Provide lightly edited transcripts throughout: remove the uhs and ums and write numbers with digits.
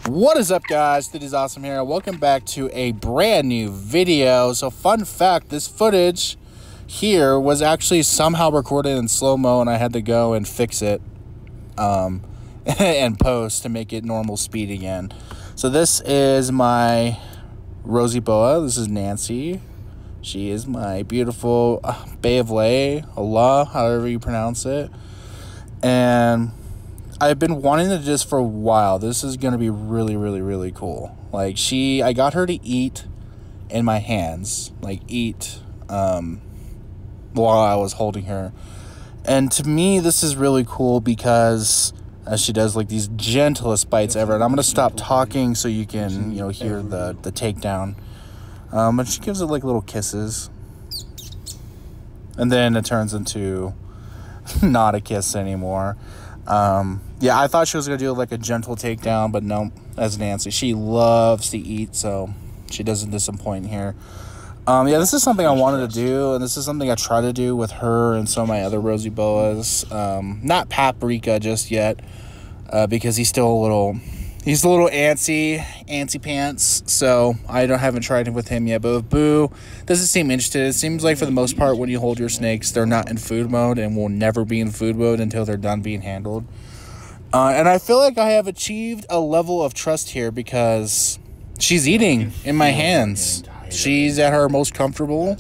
What is up, guys? It is Awesome here. Welcome back to a brand new video. So fun fact, this footage here was actually somehow recorded in slow-mo, and I had to go and fix it and post to make it normal speed again. So this is my Rosy Boa. This is Nancy. She is my beautiful Bay of Lay, Allah, however you pronounce it. And I've been wanting to do this for a while. This is going to be really cool. Like, I got her to eat in my hands. Like, eat while I was holding her. And to me, this is really cool because she does, like, these gentlest bites ever. And I'm going to stop talking so you can, hear the takedown. But she gives it, like, little kisses. And then it turns into not a kiss anymore. Yeah, I thought she was going to do like a gentle takedown, but no, that's Nancy. She loves to eat, so she doesn't disappoint here. Yeah, this is something I wanted to do, and this is something I try to do with her and some of my other Rosy Boas. Not Paprika just yet, because he's still a little antsy pants, so I haven't tried it with him yet. But with Boo, doesn't seem interested. It seems like for the most part, when you hold your snakes, they're not in food mode and will never be in food mode until they're done being handled. And I feel like I have achieved a level of trust here because she's eating in my hands. She's at her most comfortable.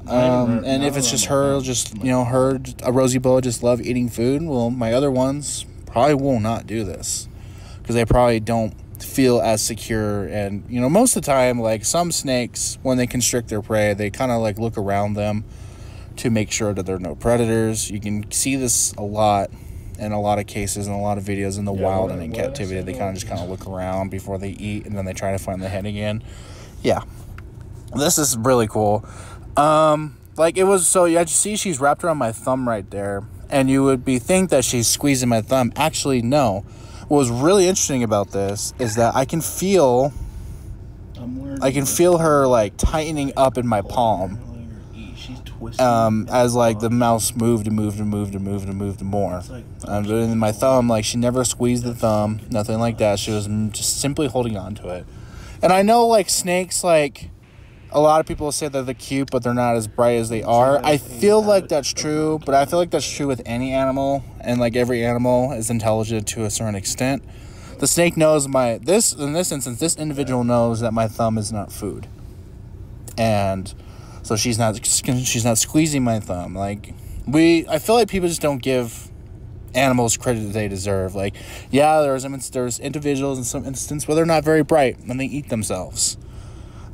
And if it's just her, a Rosy Boa just love eating food, well, my other ones probably will not do this because they probably don't feel as secure. And, most of the time, like some snakes, when they constrict their prey, they kind of like look around them to make sure that there are no predators. You can see this a lot in a lot of cases and a lot of videos in the wild and in captivity. They kind of look around before they eat, and then they try to find the head again. Yeah, this is really cool. You see she's wrapped around my thumb right there, and you would think that she's squeezing my thumb. Actually, no. What was really interesting about this is that I can feel her like tightening up in my palm. As like the mouse moved more. But in my thumb, like she never squeezed the thumb, nothing like that. She was just simply holding on to it. And I know like snakes, like a lot of people say that they're cute, but they're not as bright as they are. I feel like that's true, but I feel like that's true with any animal, and like every animal is intelligent to a certain extent. The snake knows in this instance, this individual knows that my thumb is not food, and so she's not squeezing my thumb. Like I feel like people just don't give animals credit that they deserve. Like, yeah, there's individuals in some instances where they're not very bright and they eat themselves.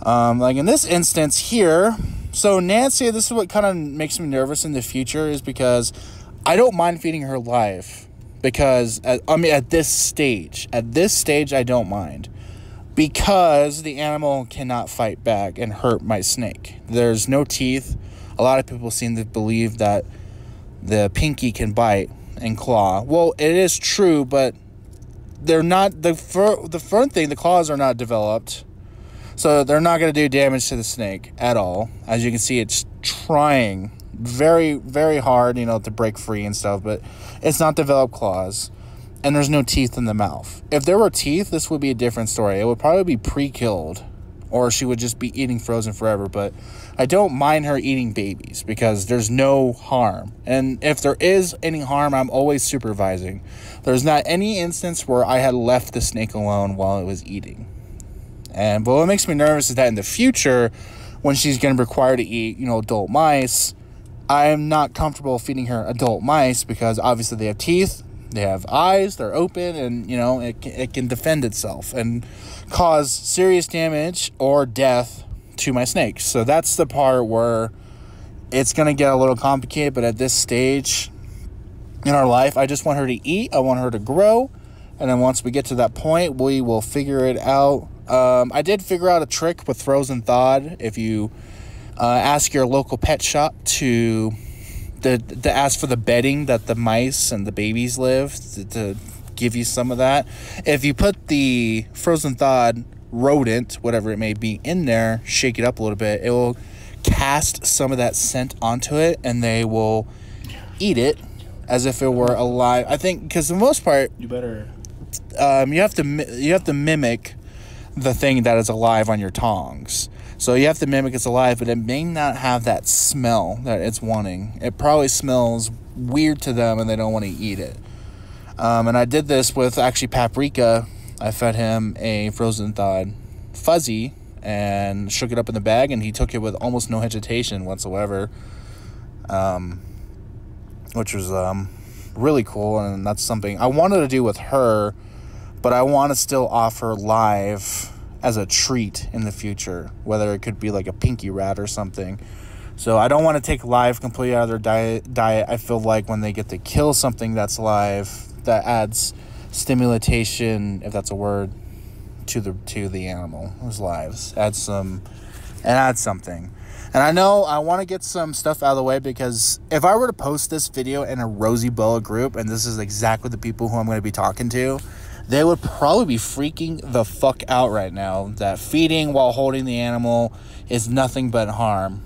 Like in this instance here, so Nancy, this is what kind of makes me nervous in the future, is because I don't mind feeding her live, because at this stage I don't mind, because the animal cannot fight back and hurt my snake. There's no teeth. A lot of people seem to believe that the pinky can bite and claw. Well, it is true, but they're not the front thing. The claws are not developed, so they're not going to do damage to the snake at all. As you can see, it's trying very, very hard, to break free and stuff, but it's not developed claws, and there's no teeth in the mouth. If there were teeth, this would be a different story. It would probably be pre-killed, or she would just be eating frozen forever. But I don't mind her eating babies because there's no harm. And if there is any harm, I'm always supervising. There's not any instance where I had left the snake alone while it was eating. But what makes me nervous is that in the future, when she's going to be required to eat, adult mice, I'm not comfortable feeding her adult mice because obviously they have teeth, they have eyes, they're open, and, it can defend itself and cause serious damage or death to my snakes. So that's the part where it's going to get a little complicated, but at this stage in our life, I just want her to eat, I want her to grow, and then once we get to that point, we will figure it out. I did figure out a trick with frozen thawed. If you ask your local pet shop to ask for the bedding that the mice and the babies live, to give you some of that. If you put the frozen thawed rodent, whatever it may be, in there, shake it up a little bit, it will cast some of that scent onto it, and they will eat it as if it were alive. I think because for the most part, you have to mimic the thing that is alive on your tongs. So you have to mimic it's alive, but it may not have that smell that it's wanting. It probably smells weird to them and they don't want to eat it. And I did this with actually Paprika. I fed him a frozen thawed fuzzy and shook it up in the bag, and he took it with almost no hesitation whatsoever, which was really cool. And that's something I wanted to do with her, but I want to still offer live as a treat in the future, whether it could be like a pinky rat or something. So I don't want to take live completely out of their diet. I feel like when they get to kill something that's live, that adds stimulation, if that's a word, to the animal's lives. Add something. And I know I want to get some stuff out of the way, because if I were to post this video in a Rosy Boa group, and this is exactly the people who I'm going to be talking to, they would probably be freaking the fuck out right now that feeding while holding the animal is nothing but harm.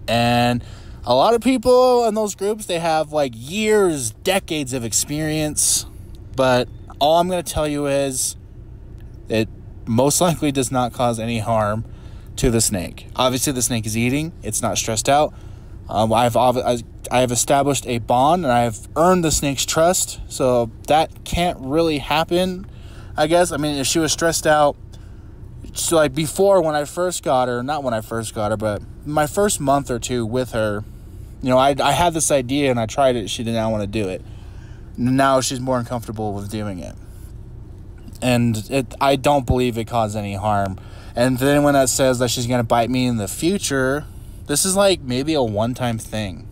And a lot of people in those groups, they have like years, decades of experience. But all I'm going to tell you is it most likely does not cause any harm to the snake. Obviously, the snake is eating. It's not stressed out. I have established a bond, and I have earned the snake's trust, so that can't really happen, I guess. I mean, if she was stressed out, so like before, when I first got her, not when I first got her, but my first month or two with her, you know, I had this idea and I tried it. She did not want to do it. Now she's more uncomfortable with doing it, and I don't believe it caused any harm. And then when it says that she's gonna bite me in the future, this is like maybe a one-time thing.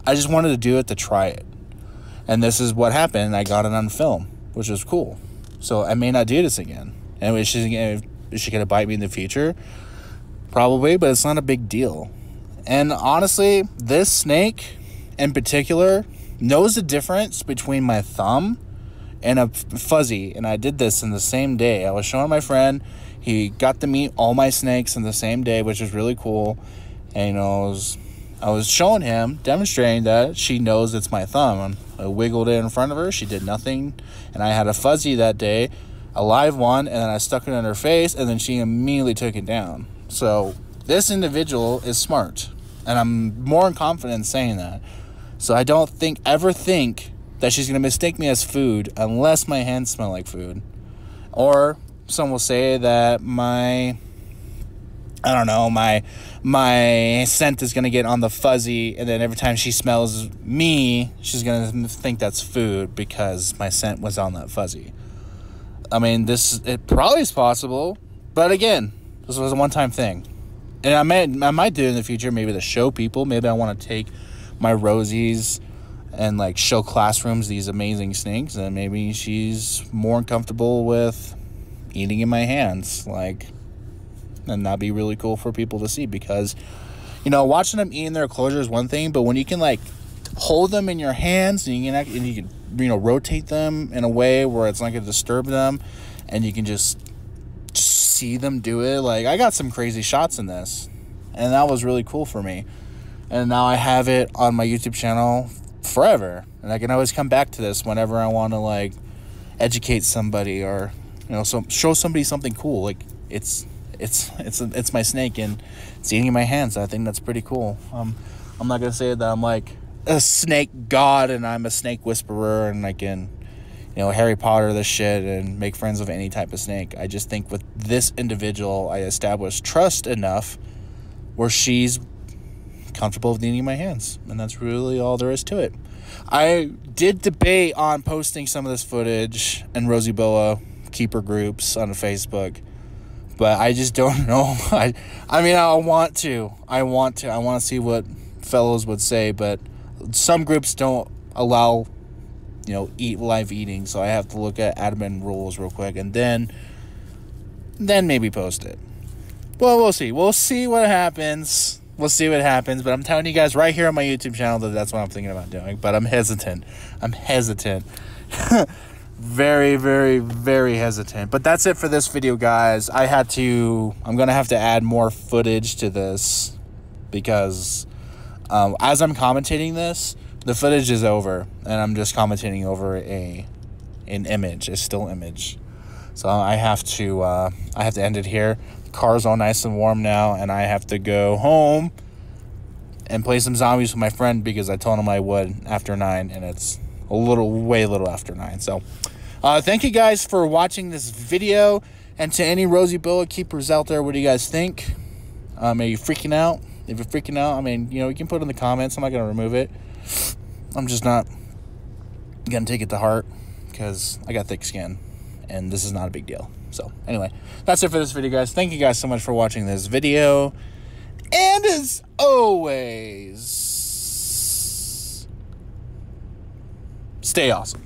I just wanted to do it to try it. And this is what happened. I got it on film, which was cool. So I may not do this again. And is she going to bite me in the future? Probably, but it's not a big deal. And honestly, this snake in particular knows the difference between my thumb and a fuzzy. And I did this in the same day. I was showing my friend. He got to meet all my snakes in the same day, which was really cool. And, you know, I was showing him, demonstrating that she knows it's my thumb. And I wiggled it in front of her. She did nothing. And I had a fuzzy that day, a live one, and then I stuck it in her face, and then she immediately took it down. So this individual is smart, and I'm more confident in saying that. So I don't ever think that she's going to mistake me as food unless my hands smell like food. Or some will say that my scent is going to get on the fuzzy, and then every time she smells me, she's going to think that's food because my scent was on that fuzzy. I mean, it probably is possible, but again, this was a one-time thing. And I might do it in the future, maybe to show people. Maybe I want to take my Rosies and like show classrooms these amazing snakes, and maybe she's more comfortable with eating in my hands, and that'd be really cool for people to see, because, you know, watching them eat in their enclosure is one thing, but when you can like hold them in your hands and you can rotate them in a way where it's not going to disturb them, and you can just see them do it. Like, I got some crazy shots in this, and that was really cool for me. And now I have it on my YouTube channel forever, and I can always come back to this whenever I want to like educate somebody, or, you know, show somebody something cool. Like, it's my snake and it's eating in my hands. I think that's pretty cool. I'm not gonna say that I'm like a snake god and I'm a snake whisperer and I can, you know, Harry Potter this shit and make friends with any type of snake. I just think with this individual, I established trust enough where she's comfortable with eating in my hands, and that's really all there is to it. I did debate on posting some of this footage in Rosy Boa keeper groups on Facebook, but I just don't know. I mean, I want to see what fellows would say, but some groups don't allow, you know, live eating, so I have to look at admin rules real quick, and then maybe post it. Well, we'll see. We'll see what happens. But I'm telling you guys right here on my YouTube channel that that's what I'm thinking about doing, but I'm hesitant. Very, very, very hesitant. But that's it for this video, guys. I'm going to have to add more footage to this because as I'm commentating this, the footage is over, and I'm just commentating over a in Image. It's still Image. So I have to end it here. The car's all nice and warm now, and I have to go home and play some zombies with my friend because I told him I would after 9, and it's way little after 9. So thank you guys for watching this video, and to any Rosy Boa keepers out there, what do you guys think? Are you freaking out? If you're freaking out, I mean, you can put it in the comments. I'm not going to remove it. I'm just not going to take it to heart because I got thick skin. And this is not a big deal. So, anyway, that's it for this video, guys. Thank you guys so much for watching this video. And as always, stay awesome.